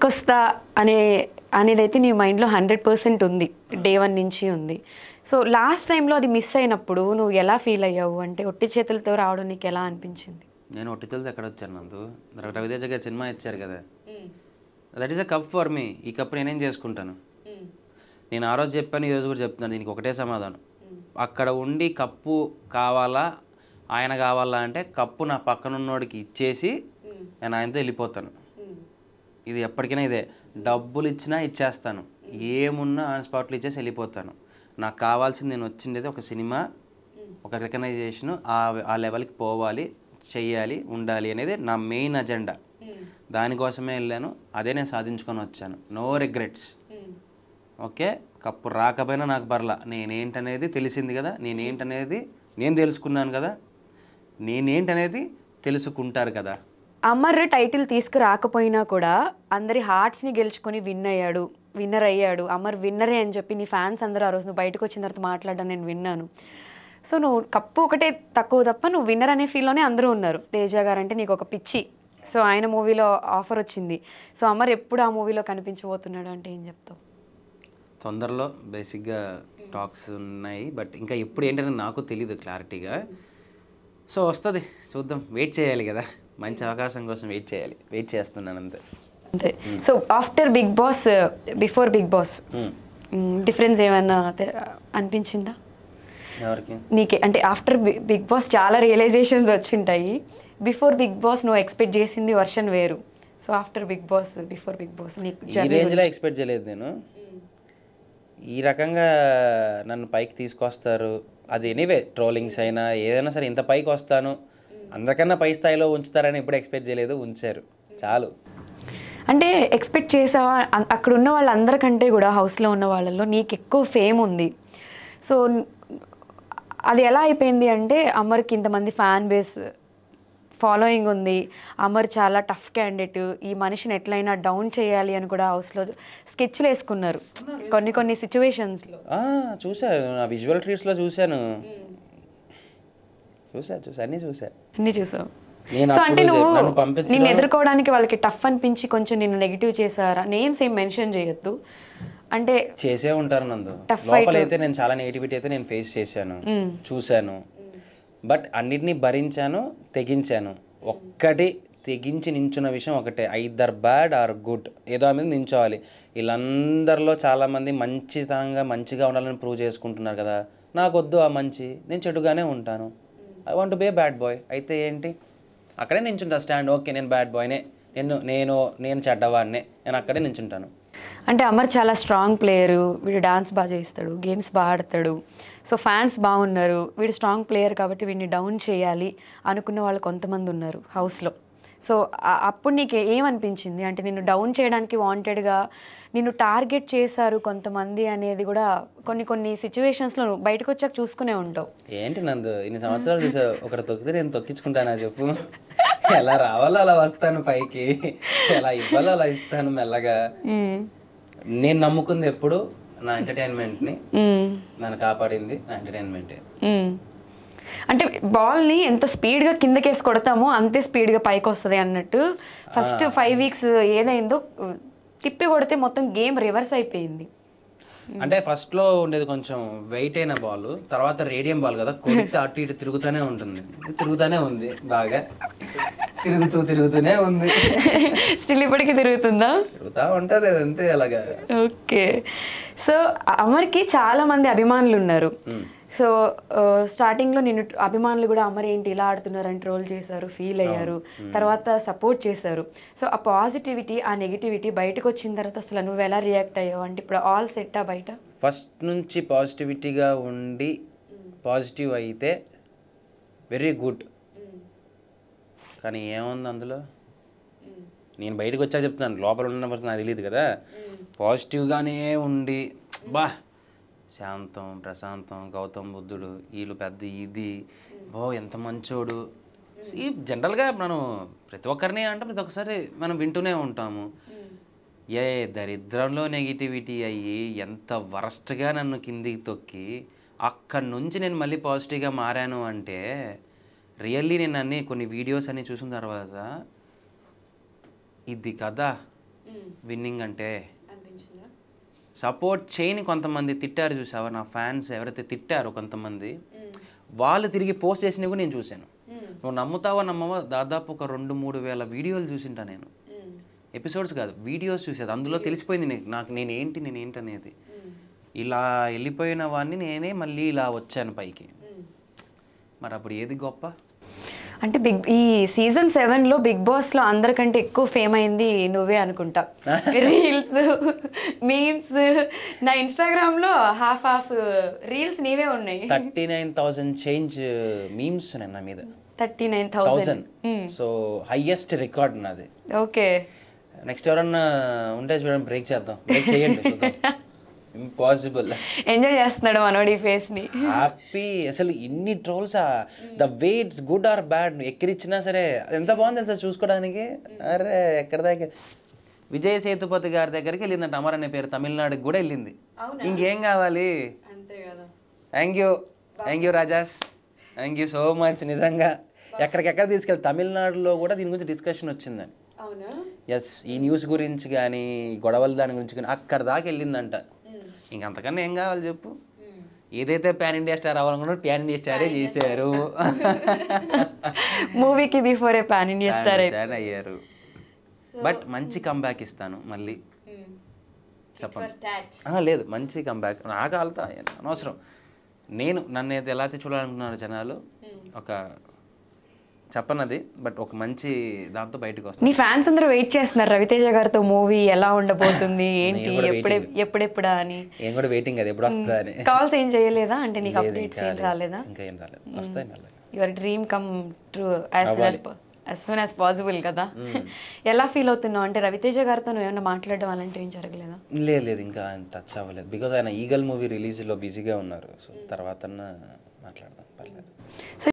తీసుకొస్తా అనేదైతే నీ మైండ్లో 100% ఉంది, డే 1 నుంచి ఉంది. సో లాస్ట్ టైంలో అది మిస్ అయినప్పుడు నువ్వు ఎలా ఫీల్ అయ్యావు? అంటే ఒట్టి చేతులతో రావడం నీకు ఎలా అనిపించింది? నేను ఒట్టి చేతులతో ఎక్కడ వచ్చాను నందు? రవితేజ గారి సినిమా ఇచ్చారు కదా, that is a cup for me. ఈ కప్ నేనేం చేసుకుంటాను? నేను ఆ రోజు చెప్పాను, ఈరోజు కూడా చెప్తున్నాను, దీనికి ఒకటే సమాధానం. అక్కడ ఉండి కప్పు కావాలా ఆయన కావాలా అంటే కప్పు నా పక్కన ఉన్నోడికి ఇచ్చేసి నేను ఆయనతో వెళ్ళిపోతాను. ఇది ఎప్పటికైనా ఇదే. డబ్బులు ఇచ్చినా ఇచ్చేస్తాను, ఏమున్నా ఆన్ స్పాట్లో ఇచ్చేసి వెళ్ళిపోతాను. నాకు కావాల్సింది నేను వచ్చిండేది ఒక సినిమా, ఒక రికగ్నైజేషన్, ఆ లెవెల్కి పోవాలి, చెయ్యాలి, ఉండాలి అనేది నా మెయిన్ అజెండా. దానికోసమే వెళ్ళాను, అదే నేను సాధించుకొని వచ్చాను. No regrets. ఓకే, కప్పు రాకపోయినా నాకు పర్లా. నేనేంటనేది తెలిసింది కదా, నేనేంటనేది నేను తెలుసుకున్నాను కదా, నేనేంటనేది తెలుసుకుంటారు కదా. అమర్ టైటిల్ తీసుకురాకపోయినా కూడా అందరి హార్ట్స్ని గెలుచుకొని విన్నర్ అయ్యాడు. అమర్ విన్నరే అని చెప్పి నీ ఫ్యాన్స్ అందరూ ఆ రోజు నువ్వు బయటకు వచ్చిన తర్వాత మాట్లాడడం నేను విన్నాను. సో నువ్వు కప్పు ఒకటే తక్కువ తప్ప నువ్వు విన్నర్ అనే ఫీల్లోనే అందరూ ఉన్నారు. తేజ గారు అంటే నీకు ఒక పిచ్చి. సో ఆయన మూవీలో ఆఫర్ వచ్చింది. సో అమర్ ఎప్పుడు ఆ మూవీలో కనిపించబోతున్నాడు అంటే ఏం చెప్తావు? తొందరలో బేసిక్గా టాక్స్ ఉన్నాయి, బట్ ఇంకా ఎప్పుడు ఏంటనేది నాకు తెలీదు క్లారిటీగా. సో వస్తుంది, చూద్దాం, వెయిట్ చేయాలి కదా, మంచి అవకాశం కోసం వెయిట్ చేస్తున్నాను అంతే. So after Bigg Boss, before Bigg Boss difference ఏమన్నా అనిపించిందా ఎవరికి? నీకే అంటే ఆఫ్టర్ బిగ్ బాస్ చాలా రియలైజేషన్స్ వచ్చింటాయి. బిఫోర్ బిగ్ బాస్ నువ్వు ఎక్స్పెక్ట్ చేసింది వర్షన్ వేరు. So after Bigg Boss, before Bigg Boss నీకు ఈ రేంజ్లో ఎక్స్పెక్ట్ చేయలేదు నేను. ఈ రకంగా నన్ను పైకి తీసుకొస్తారు, అది ఎనీవే ట్రోలింగ్స్ అయినా ఏదైనా సరే ఇంత పైకి వస్తాను, అందరికన్నా పై స్థాయిలో ఉంచుతారని ఎప్పుడు ఎక్స్పెక్ట్ చేయలేదు. ఉంచారు చాలు. అంటే ఎక్స్పెక్ట్ చేసావా? అక్కడ ఉన్న వాళ్ళందరికంటే కూడా హౌస్లో ఉన్న వాళ్ళలో నీకు ఎక్కువ ఫేమ్ ఉంది. సో అది ఎలా అయిపోయింది అంటే అమర్కి ఇంతమంది ఫ్యాన్ బేస్ ఫాలోయింగ్ ఉంది, అమర్ చాలా టఫ్ క్యాండిడేట్, ఈ మనిషిని ఎట్లయినా డౌన్ చేయాలి అని కూడా హౌస్లో స్కెచ్లు వేసుకున్నారు కొన్ని సిచ్యువేషన్స్లో. చూసాను, నా విజువల్ ట్రీట్స్లో చూసాను. అన్నీ చూసావు. సో అంటే నువ్వు నిన్ను ఎదుర్కోవడానికి వాళ్ళకి టఫ్ అనిపించి కొంచెం నిన్ను నెగిటివ్ చేశారా? నేమ్స్ ఏం మెన్షన్ చేయొద్దు అంటే చేసే ఉంటారు నందు. లోపలైతే నేను చాలా నెగిటివిటీ అయితే నేను ఫేస్ చేశాను, చూశాను. బట్ అన్నిటినీ భరించాను, తెగించాను. ఒక్కటి తెగించి నించున్న విషయం ఒకటే, ఐదర్ బ్యాడ్ ఆర్ గుడ్, ఏదో మీద నించోవాలి. వీళ్ళందరిలో చాలామంది మంచిగా ఉండాలని ప్రూవ్ చేసుకుంటున్నారు కదా. నాకు వద్దు ఆ మంచి, నేను చెడుగానే ఉంటాను. I want to be a bad boy. అయితే ఏంటి, అక్కడే నించుంటా స్టాండ్. ఓకే, నేను బ్యాడ్ బాయ్నే, నేను చెడ్డవాడినే, నేను అక్కడే నించుంటాను. అంటే అమర్ చాలా స్ట్రాంగ్ ప్లేయరు, వీడు డాన్స్ బాగా చేస్తాడు, గేమ్స్ బాగా ఆడతాడు, సో ఫ్యాన్స్ బాగున్నారు, వీడు స్ట్రాంగ్ ప్లేయర్ కాబట్టి వీడిని డౌన్ చేయాలి అనుకున్న వాళ్ళు కొంతమంది ఉన్నారు హౌస్లో. సో అప్పుడు నీకు ఏమనిపించింది? అంటే నిన్ను డౌన్ చేయడానికి వాంటెడ్గా నిన్ను టార్గెట్ చేశారు కొంతమంది అనేది కూడా కొన్ని సిచ్యువేషన్స్లో బయటకు వచ్చాక చూసుకునే ఉంటావు. ఏంటి నందు, ఇన్ని సంవత్సరాలు చూసావు, ఒకటి తొక్కితే నేను తొక్కించుకుంటానా చెప్పు? ఎలా రావాలో అలా వస్తాను పైకి, ఎలా ఇవ్వాలో అలా ఇస్తాను మెల్లగా. నేను నమ్ముకుంది ఎప్పుడు నా ఎంటర్టైన్మెంట్ని, నన్ను కాపాడింది నా ఎంటర్టైన్మెంటే. అంటే బాల్ని ఎంత స్పీడ్గా కిందకేసి కొడతామో అంతే స్పీడ్గా పైకి వస్తుంది అన్నట్టు. ఫస్ట్ 5 వీక్స్ ఏదైందో తిప్పి కొడితే మొత్తం గేమ్ రివర్స్ అయిపోయింది. అంటే ఫస్ట్లో ఉండేది కొంచెం వెయిట్ అయిన బాల్, తర్వాత రేడియం బాల్ కదా, కొడితే అటు ఇటు తిరుగుతూనే ఉంది, బాగా తిరుగుతూనే ఉంది. స్టిల్ ఇప్పటికీ తిరుగుతుందా? తిరుగుతూ ఉంటుంది అంతే అలాగా. ఓకే. సో అమర్కి చాలా మంది అభిమానులు ఉన్నారు. సో స్టార్టింగ్లో నిన్ను అభిమానులు కూడా అమర్ ఏంటి ఇలా ఆడుతున్నారని ట్రోల్ చేశారు, ఫీల్ అయ్యారు, తర్వాత సపోర్ట్ చేశారు. సో ఆ పాజిటివిటీ, ఆ నెగిటివిటీ బయటకు వచ్చిన తర్వాత అసలు నువ్వు ఎలా రియాక్ట్ అయ్యావు? అంటే ఇప్పుడు ఆల్ సెట్టా బయట? ఫస్ట్ నుంచి పాజిటివిటీగా ఉండి పాజిటివ్ అయితే వెరీ గుడ్. కానీ ఏముంది అందులో, నేను బయటకు వచ్చాక చెప్తున్నాను, లోపల ఉన్న పర్సన్ నాకు తెలియదు కదా. పాజిటివ్గానే ఉండి శాంతం, ప్రశాంతం, గౌతమ్ బుద్ధుడు, వీళ్ళు పెద్ద ఇది, ఎంత మంచోడు. ఈ జనరల్గా మనం ప్రతి ఒక్కరిని అంటే ప్రతి ఒక్కసారి మనం వింటూనే ఉంటాము. దరిద్రంలో నెగిటివిటీ అయ్యి ఎంత వరస్ట్గా నన్ను కిందికి తొక్కి అక్కడి నుంచి నేను మళ్ళీ పాజిటివ్గా మారాను అంటే రియల్లీ నేను కొన్ని వీడియోస్ అన్నీ చూసిన తర్వాత ఇది కదా విన్నింగ్ అంటే. సపోర్ట్ చేయని కొంతమంది తిట్టారు చూసావా, నా ఫ్యాన్స్ ఎవరైతే తిట్టారో కొంతమంది, వాళ్ళు తిరిగి పోస్ట్ చేసినవి కూడా నేను చూశాను. నువ్వు నమ్ముతావా నమ్మవా, దాదాపు ఒక 2-3 వేల వీడియోలు చూసింటా నేను. ఎపిసోడ్స్ కాదు, వీడియోస్ చూసేది. అందులో తెలిసిపోయింది నాకు నేనేంటి అనేది. ఇలా వెళ్ళిపోయిన వాడిని నేనే మళ్ళీ ఇలా వచ్చాను పైకి. మరి అప్పుడు ఏది గొప్ప? అంటే ఈ సీజన్ 7లో బిగ్ బాస్లో అందరికంటే ఎక్కువ ఫేమ్ అయింది నువ్వే అనుకుంటా. రీల్స్, మీమ్స్, నా ఇన్స్టాగ్రామ్లో హాఫ్ రీల్స్ నీవే ఉన్నాయి. 39,000 చేంజ్ మీమ్స్ ఉన్నాయి నా మీద. 39,000. సో హైయెస్ట్ రికార్డ్ నాది. ఓకే, నెక్స్ట్ ఎవరన్నా ఉంటే చూడండి, బ్రేక్ చేద్దాం. బ్రేక్ చేయండి చూద్దాం. ఇంపాసిబుల్. ఎంజాయ్ చేస్తున్నాడు మనోడి ఫేస్ ని. హ్యాపీ. అసలు ఇన్ని trolls, the way it's good or bad ఎక్కిరిచ్చినా సరే ఎంత బాగుంది తెలుసా చూసుకోవడానికి. అరే ఎక్కడ దాకా విజయ్ సేతుపతి గారి దగ్గరికి వెళ్ళిందంట. అమర్ అనే పేరు తమిళనాడుకి కూడా వెళ్ళింది. ఇంకేం కావాలి? Thank you Rajas, thank you so much. నిజంగా ఎక్కడికెక్కడ తీసుకెళ్ళి తమిళనాడులో కూడా దీని గురించి డిస్కషన్ వచ్చిందని. ఎస్, ఈ న్యూస్ గురించి కానీ గొడవలు దాని గురించి కానీ అక్కడ దాకా వెళ్ళిందంట. ఇంకంతకన్నా ఏం కావాలి చెప్పు? ఏదైతే పాన్ ఇండియా స్టార్ అవ్వాలనుకున్నారో పాన్ ఇండియా స్టారే చేశారు. మూవీకి బిఫోర్ పాన్ ఇండియా స్టార్ అయ్యారు. బట్ మంచి కంబ్యాక్ ఇస్తాను మళ్ళీ. చెప్పండి. లేదు, మంచి కంబ్యాక్. నాకు వెళ్తా అనవసరం. నన్ను ఎలా అయితే చూడాలనుకున్నారు జనాలు, ఒక చెప్పనది, బట్ ఒక మంచి దాంతో బయటకు వస్తుంది. నీ ఫ్యాన్స్ అందరూ వెయిట్ చేస్తున్నారు రవితేజ గారితో మూవీ ఎలా ఉండబోతుంది, ఏంటి, ఎప్పుడెప్పుడా అని. నేను కూడా వెయిటింగ్, అది ఎప్పుడు వస్తుందా అని. కాల్స్ ఏం చేయలేదా? అంటే నీకు అప్డేట్స్ ఏం రాలేదా? ఇంకా ఏం రాలేదు, వస్తాయి మళ్ళీ. Your dream come true as soon as possible కదా. ఎలా ఫీల్ అవుతున్నావు? అంటే రవితేజ గారితో నువ్వు ఏమైనా మాట్లాడడం అలాంటివి ఏం జరగలేదా? లేదు, ఇంకా టచ్ అవ్వలేదు. బికాజ్ ఆయన ఈగల్ మూవీ రిలీజ్లో బిజీగా ఉన్నారు. సో తర్వాత మాట్లాడదాం, పర్లేదు.